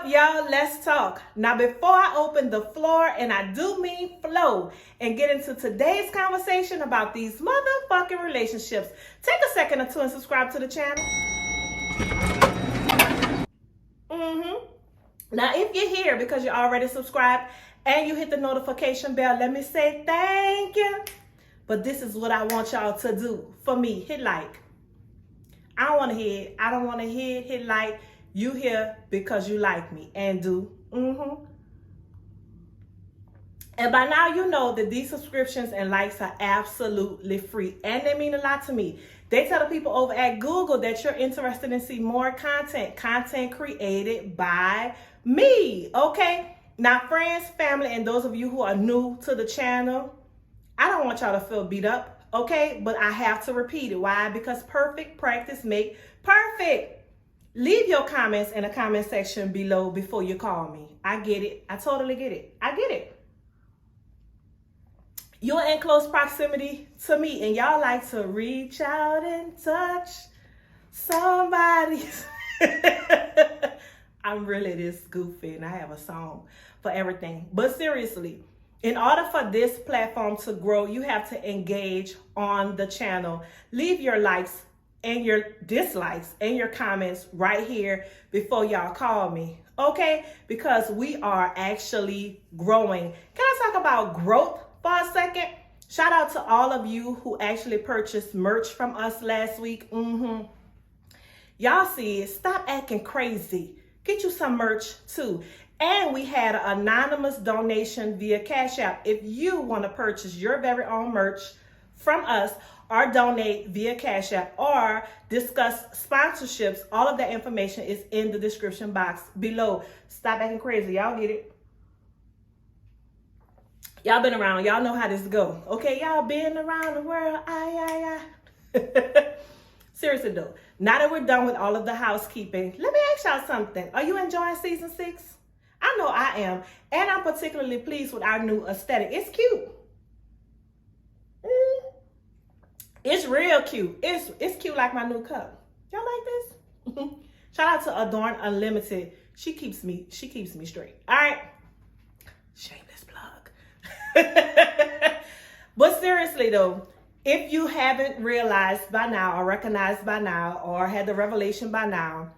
up, y'all? Let's talk. Now, before I open the floor, and I do mean flow, and get into today's conversation about these motherfucking relationships, take a second or two and subscribe to the channel. Now, if you're here because you're already subscribed and you hit the notification bell, let me say thank you. But this is what I want y'all to do for me. Hit like. I don't want to hear it. I don't want to hear it. Hit like. You here because you like me and do. And by now you know that these subscriptions and likes are absolutely free. And they mean a lot to me. They tell the people over at Google that you're interested in seeing more content created by me. Okay? Now, friends, family, and those of you who are new to the channel, I don't want y'all to feel beat up, okay? But I have to repeat it. Why? Because perfect practice make perfect. Leave your comments in the comment section below before you call me. I get it. I totally get it. I get it. You're in close proximity to me, and y'all like to reach out and touch somebody. I'm really this goofy, and I have a song for everything. But seriously, in order for this platform to grow, you have to engage on the channel. Leave your likes and your dislikes and your comments right here before y'all call me, okay? Because we are actually growing. Can I talk about growth for a second? Shout out to all of you who actually purchased merch from us last week. Y'all see it. Stop acting crazy. Get you some merch too. And we had an anonymous donation via Cash App. If you want to purchase your very own merch from us, or donate via Cash App, or discuss sponsorships, all of that information is in the description box below. Stop acting crazy. Y'all get it? Y'all been around. Y'all know how this go. Okay, y'all been around the world. Seriously though, now that we're done with all of the housekeeping, let me ask y'all something. Are you enjoying season 6? I know I am. And I'm particularly pleased with our new aesthetic. It's cute. It's real cute. It's cute like my new cup. Y'all like this? Shout out to Adorn Unlimited. She keeps me straight. All right. Shameless plug. But seriously though, if you haven't realized by now or recognized by now or had the revelation by now,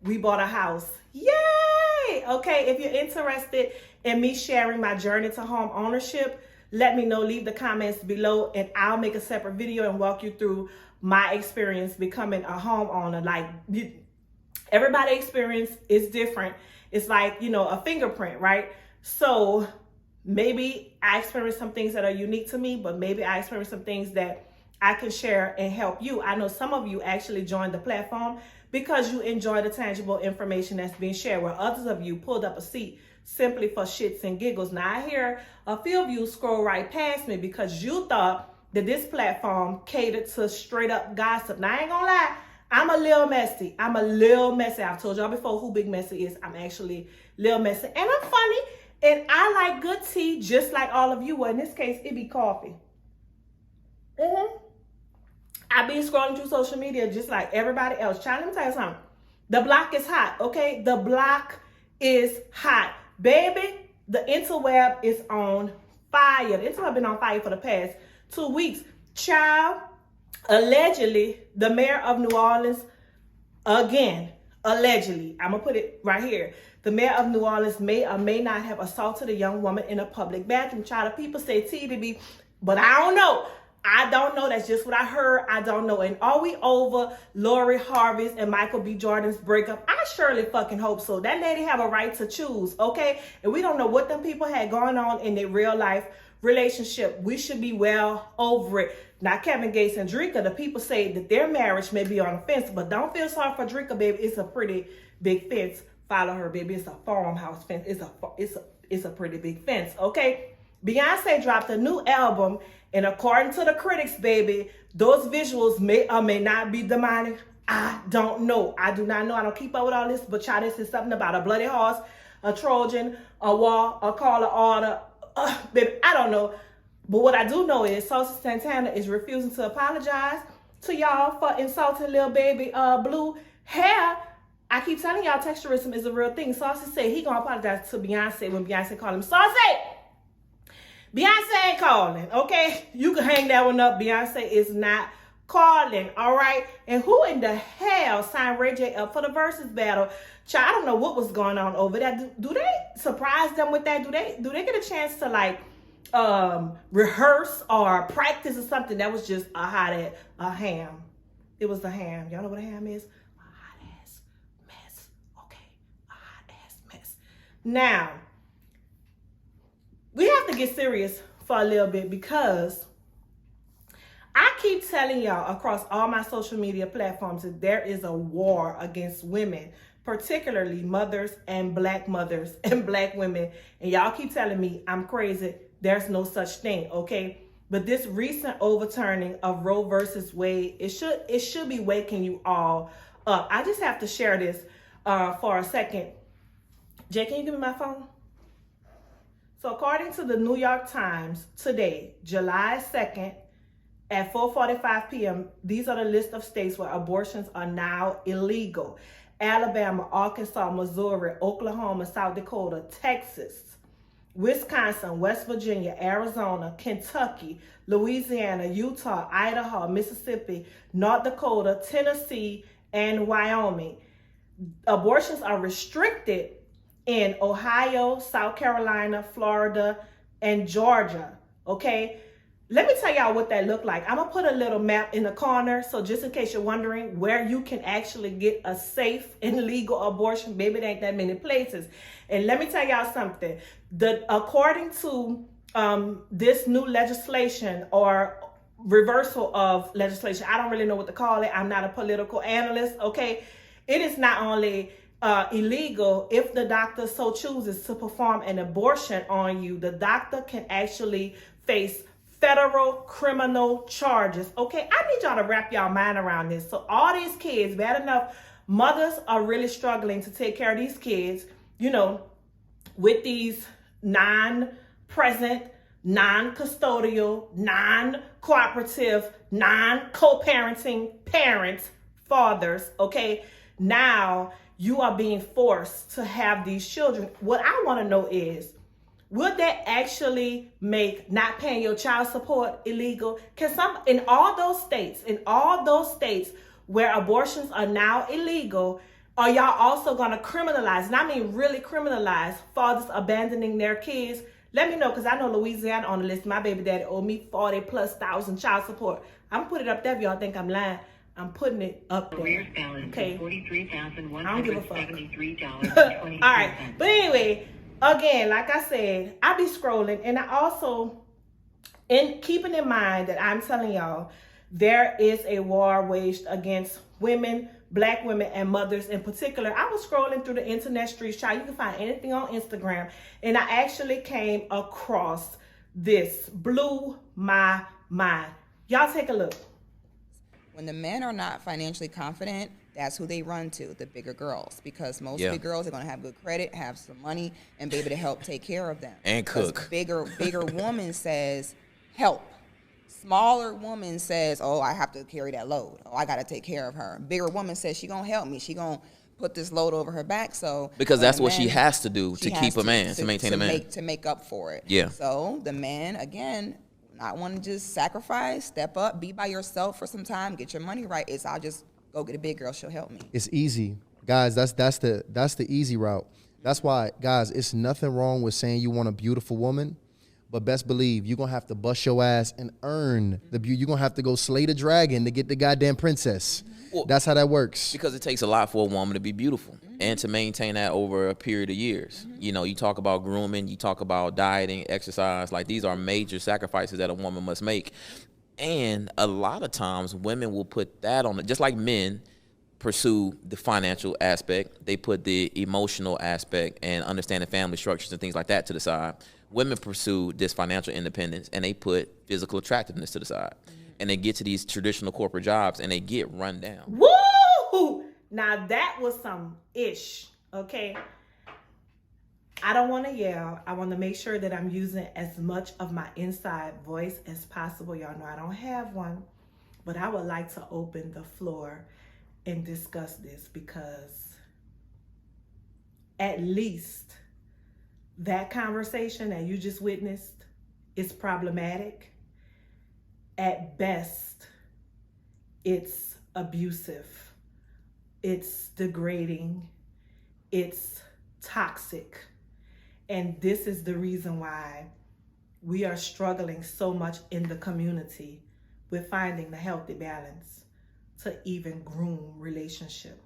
we bought a house. Yay! Okay, if you're interested in me sharing my journey to home ownership, let me know. Leave the comments below and I'll make a separate video and walk you through my experience becoming a homeowner. Like, everybody's experience is different. It's like, you know, a fingerprint, right? So maybe I experienced some things that are unique to me, but maybe I experienced some things that I can share and help you. I know some of you actually joined the platform because you enjoy the tangible information that's being shared, where others of you pulled up a seat simply for shits and giggles. Now, I hear a few of you scroll right past me because you thought that this platform catered to straight up gossip. Now, I ain't gonna lie, I'm a little messy. I've told y'all before who Big Messy is. I'm actually little messy, and I'm funny, and I like good tea just like all of you. Well, in this case, it be coffee. I've been scrolling through social media just like everybody else. Child, let me tell you something. The block is hot, okay? The block is hot. Baby, the interweb is on fire. The interweb been on fire for the past 2 weeks. Child, allegedly, the mayor of New Orleans, again, allegedly, I'm going to put it right here. The mayor of New Orleans may or may not have assaulted a young woman in a public bathroom. Child, people say T to be, but I don't know. I don't know. That's just what I heard. I don't know. And are we over Lori Harvey's and Michael B. Jordan's breakup? I surely fucking hope so. That lady have a right to choose, okay? And we don't know what them people had going on in their real life relationship. We should be well over it. Now, Kevin Gates and Drika, the people say that their marriage may be on a fence, but don't feel sorry for Drika, baby. It's a pretty big fence. Follow her, baby. It's a farmhouse fence. It's a pretty big fence, okay? Beyonce dropped a new album, and according to the critics, baby, those visuals may or may not be demonic. I don't know. I do not know. I don't keep up with all this, but y'all, this is something about a bloody horse, a Trojan, a wall, a call of order. Baby, I don't know. But what I do know is Saucy Santana is refusing to apologize to y'all for insulting little baby Blue hair. I keep telling y'all texturism is a real thing. Saucy said he gonna apologize to Beyonce when Beyonce called him. Saucy! Beyonce ain't calling, okay? You can hang that one up. Beyonce is not calling, all right? And who in the hell signed Ray J up for the versus battle? Child, I don't know what was going on over there. Do they surprise them with that? Do they get a chance to like rehearse or practice or something? That was just a ham. It was a ham. Y'all know what a ham is? A hot ass mess. Okay, a hot ass mess. Now, we have to get serious for a little bit because I keep telling y'all across all my social media platforms that there is a war against women, particularly mothers and black women. And y'all keep telling me I'm crazy. There's no such thing, okay? But this recent overturning of Roe versus Wade, it should be waking you all up. I just have to share this for a second. Jay, can you give me my phone? So according to the New York Times today, July 2nd at 4:45 p.m., these are the list of states where abortions are now illegal. Alabama, Arkansas, Missouri, Oklahoma, South Dakota, Texas, Wisconsin, West Virginia, Arizona, Kentucky, Louisiana, Utah, Idaho, Mississippi, North Dakota, Tennessee, and Wyoming. Abortions are restricted in Ohio, South Carolina, Florida, and Georgia, okay? Let me tell y'all what that looked like. I'm gonna put a little map in the corner, so just in case you're wondering where you can actually get a safe and legal abortion, maybe there ain't that many places. And let me tell y'all something. According to this new legislation or reversal of legislation, I don't really know what to call it. I'm not a political analyst, okay? It is not only illegal if the doctor so chooses to perform an abortion on you, the doctor can actually face federal criminal charges. Okay, I need y'all to wrap y'all mind around this. So all these kids, bad enough, mothers are really struggling to take care of these kids, you know, with these non-present, non-custodial, non-cooperative, non-co-parenting parents, fathers, okay? Now you are being forced to have these children. What I want to know is, would that actually make not paying your child support illegal? In all those states where abortions are now illegal, are y'all also going to criminalize, and I mean really criminalize, fathers abandoning their kids? Let me know, because I know Louisiana on the list. My baby daddy owed me 40,000+ child support. I'm going to put it up there if y'all think I'm lying. I'm putting it up there. Okay. I don't give a fuck. All right. But anyway, again, like I said, I be scrolling, and I also, keeping in mind that I'm telling y'all, there is a war waged against women, black women, and mothers in particular. I was scrolling through the internet streets, child. You can find anything on Instagram, and I actually came across this. Blew my mind. Y'all take a look. When the men are not financially confident, that's who they run to, the bigger girls, because most big girls are going to have good credit, have some money, and be able to help take care of them. And cook. Bigger woman says, help. Smaller woman says, oh, I have to carry that load. Oh, I got to take care of her. Bigger woman says, she going to help me. She going to put this load over her back. So because that's what she has to do to keep a man, to maintain a man. To make up for it. Yeah. So the man, again, not want to just sacrifice, step up, be by yourself for some time, get your money right. I'll just go get a big girl, she'll help me. It's easy. Guys, that's the easy route. That's why, guys, it's nothing wrong with saying you want a beautiful woman, but best believe you're going to have to bust your ass and earn the beauty. You're going to have to go slay the dragon to get the goddamn princess. Well, that's how that works. Because it takes a lot for a woman to be beautiful and to maintain that over a period of years. You know, you talk about grooming, you talk about dieting, exercise. Like, these are major sacrifices that a woman must make. And a lot of times women will put that on it, just like men pursue the financial aspect. They put the emotional aspect and understanding family structures and things like that to the side. Women pursue this financial independence, and they put physical attractiveness to the side. And they get to these traditional corporate jobs, and they get run down. Woo! Now that was some ish, okay? I don't want to yell. I want to make sure that I'm using as much of my inside voice as possible. Y'all know I don't have one, but I would like to open the floor and discuss this, because at least that conversation that you just witnessed is problematic. At best, it's abusive, it's degrading, it's toxic. And this is the reason why we are struggling so much in the community with finding the healthy balance to even groom relationship.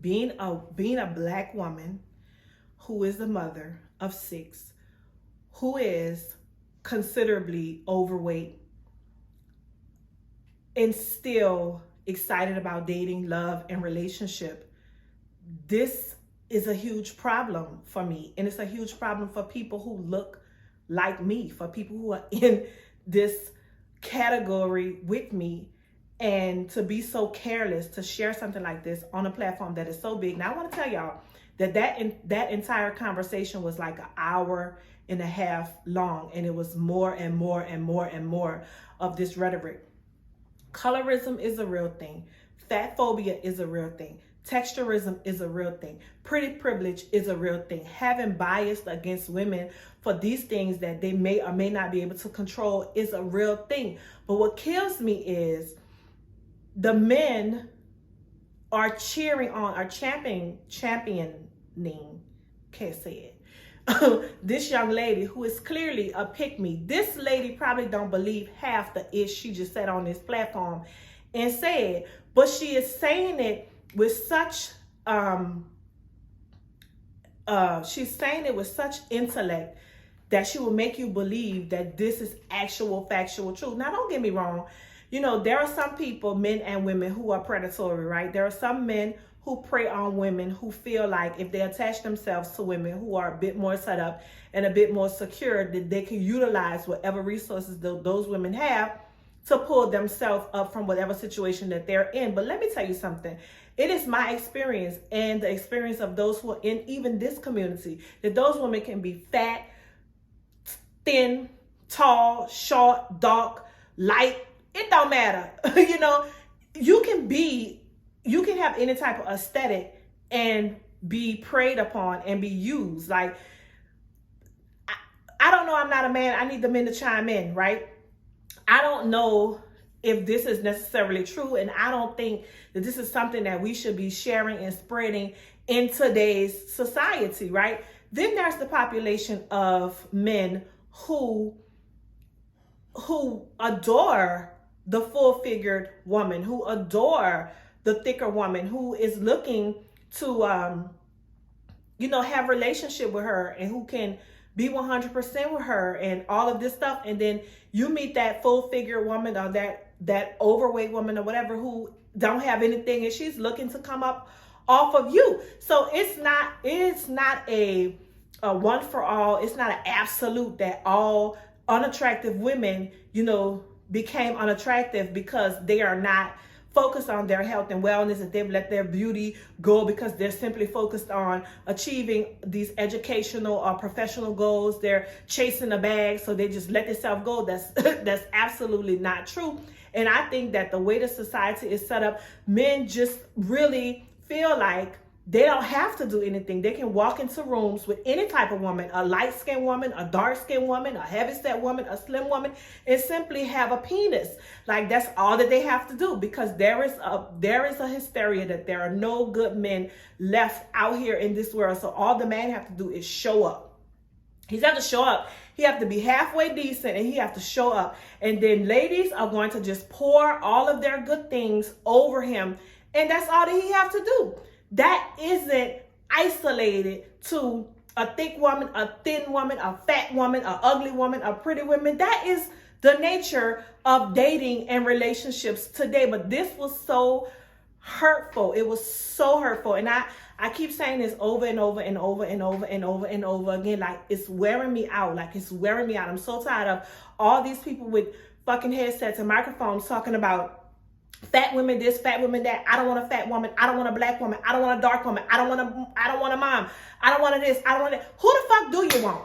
Being a Black woman who is the mother of 6, who is considerably overweight and still excited about dating, love, and relationship, this is a huge problem for me. And it's a huge problem for people who look like me, for people who are in this category with me. And to be so careless to share something like this on a platform that is so big. Now I want to tell y'all that entire conversation was like an hour and a half long, and it was more and more and more and more of this rhetoric. Colorism is a real thing. Fat phobia is a real thing. Texturism is a real thing. Pretty privilege is a real thing. Having bias against women for these things that they may or may not be able to control is a real thing. But what kills me is the men are cheering on, are championing, can't say it, this young lady who is clearly a pick-me. This lady probably don't believe half the ish she just said on this platform and said, but she is saying it with such she's saying it with such intellect that she will make you believe that this is actual factual truth. Now, don't get me wrong. You know, there are some people, men and women, who are predatory, right? There are some men who prey on women who feel like if they attach themselves to women who are a bit more set up and a bit more secure, that they can utilize whatever resources those women have to pull themselves up from whatever situation that they're in. But let me tell you something. It is my experience and the experience of those who are in even this community that those women can be fat, thin, tall, short, dark, light. It don't matter. You know, you can have any type of aesthetic and be preyed upon and be used. Like, I don't know. I'm not a man. I need the men to chime in, right? I don't know if this is necessarily true, and I don't think that this is something that we should be sharing and spreading in today's society, right? Then there's the population of men who adore the full-figured woman, who adore the thicker woman, who is looking to, have relationship with her and who can be 100% with her and all of this stuff. And then you meet that full-figured woman or that overweight woman or whatever who don't have anything and she's looking to come up off of you. So it's not a one for all. It's not an absolute that all unattractive women, became unattractive because they are not focused on their health and wellness, and they've let their beauty go because they're simply focused on achieving these educational or professional goals. They're chasing a bag, so they just let themselves go. That's absolutely not true. And I think that the way the society is set up, men just really feel like they don't have to do anything. They can walk into rooms with any type of woman, a light-skinned woman, a dark-skinned woman, a heavy-set woman, a slim woman, and simply have a penis. Like, that's all that they have to do, because there is a hysteria that there are no good men left out here in this world. So all the man have to do is show up. He's have to show up. He have to be halfway decent, and he have to show up. And then ladies are going to just pour all of their good things over him, and that's all that he have to do. That isn't isolated to a thick woman, a thin woman, a fat woman, a ugly woman, a pretty woman. That is the nature of dating and relationships today. But this was so hurtful. It was so hurtful. And I keep saying this over and over and over and over and over and over again. Like, it's wearing me out. I'm so tired of all these people with fucking headsets and microphones talking about fat women this, fat women that. I don't want a fat woman. I don't want a black woman. I don't want a dark woman. I don't want a mom. I don't want this. I don't want that. Who the fuck do you want?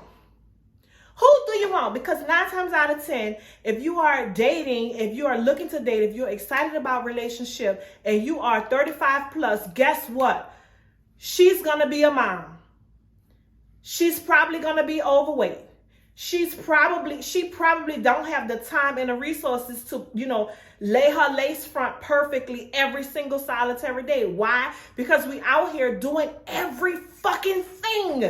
Who do you want? Because 9 times out of 10, if you are dating, if you are looking to date, if you're excited about relationship and you are 35 plus, guess what? she's gonna be a mom. She's probably gonna be overweight. She probably don't have the time and the resources to, lay her lace front perfectly every single solitary day. Why? Because we out here doing every fucking thing.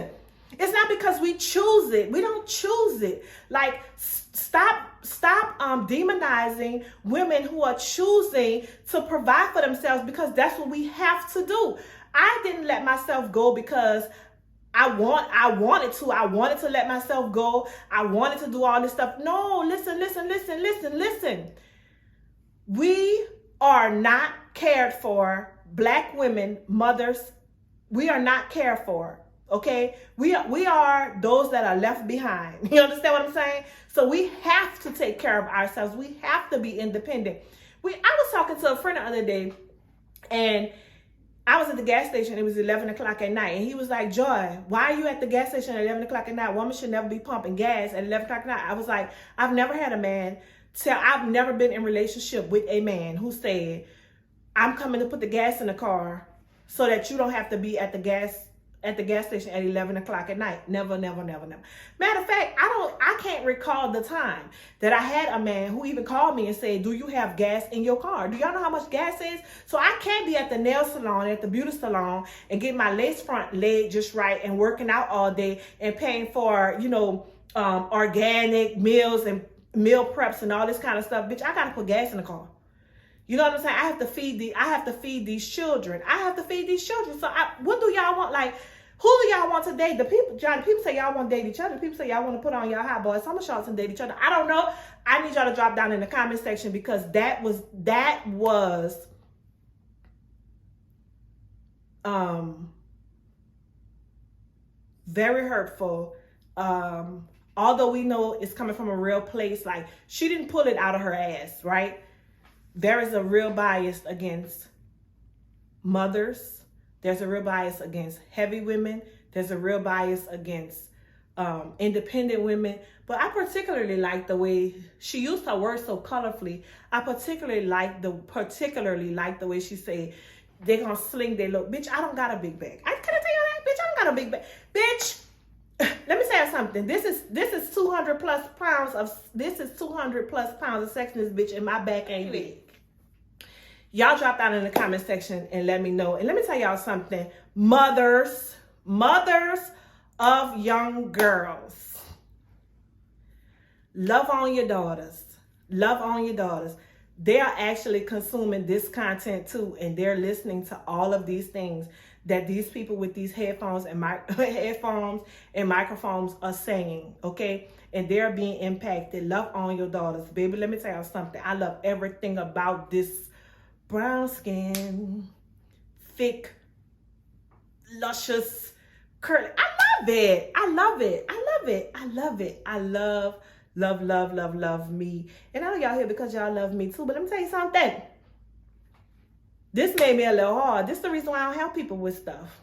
It's not because we choose it. We don't choose it. Like, stop demonizing women who are choosing to provide for themselves, because that's what we have to do. I didn't let myself go because I wanted to. I wanted to let myself go. I wanted to do all this stuff. No, listen. We are not cared for. Black women, mothers, we are not cared for. Okay? We are those that are left behind. You understand what I'm saying? So we have to take care of ourselves. We have to be independent. I was talking to a friend the other day, and I was at the gas station. It was 11 o'clock at night. And he was like, Joy, why are you at the gas station at 11 o'clock at night? Woman should never be pumping gas at 11 o'clock at night. I was like, I've never had a man I've never been in a relationship with a man who said, I'm coming to put the gas in the car so that you don't have to be at the gas station at 11 o'clock at night. Never. Matter of fact, I can't recall the time that I had a man who even called me and said, do you have gas in your car? Do y'all know how much gas is? So I can't be at the nail salon, at the beauty salon, and get my lace front laid just right and working out all day and paying for, organic meals and meal preps and all this kind of stuff. Bitch, I gotta put gas in the car. You know what I'm saying? I have to feed these children. So what do y'all want? Like, who do y'all want to date? People say y'all want to date each other. People say y'all want to put on y'all hot boys, summer shorts and date each other. I don't know. I need y'all to drop down in the comment section, because that was very hurtful. Although we know it's coming from a real place, like, she didn't pull it out of her ass, right? There is a real bias against mothers. There's a real bias against heavy women. There's a real bias against independent women. But I particularly like the way she used her words so colorfully. I particularly like the way she said, they're gonna sling their look. Bitch, I don't got a big bag. Can I tell you that? Bitch, I don't got a big bag. Bitch, let me say something. This is 200 plus pounds of sex in this bitch, and my back ain't big. Y'all drop down in the comment section and let me know. And let me tell y'all something. Mothers of young girls, love on your daughters. They are actually consuming this content too, and they're listening to all of these things that these people with these headphones and microphones are saying, okay? And they're being impacted. Love on your daughters. Baby, let me tell you something. I love everything about this brown skin, thick, luscious, curly. I love it. I love me. And I know y'all here because y'all love me too, but let me tell you something. This made me a little hard. This is the reason why I don't help people with stuff.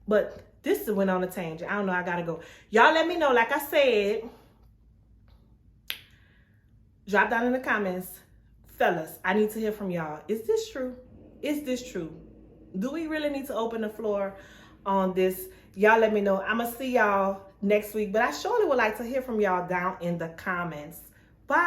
But this went on a tangent. I don't know. I gotta go. Y'all let me know. Like I said, drop down in the comments. Fellas, I need to hear from y'all. Is this true? Do we really need to open the floor on this? Y'all let me know. I'm gonna see y'all next week. But I surely would like to hear from y'all down in the comments. Bye.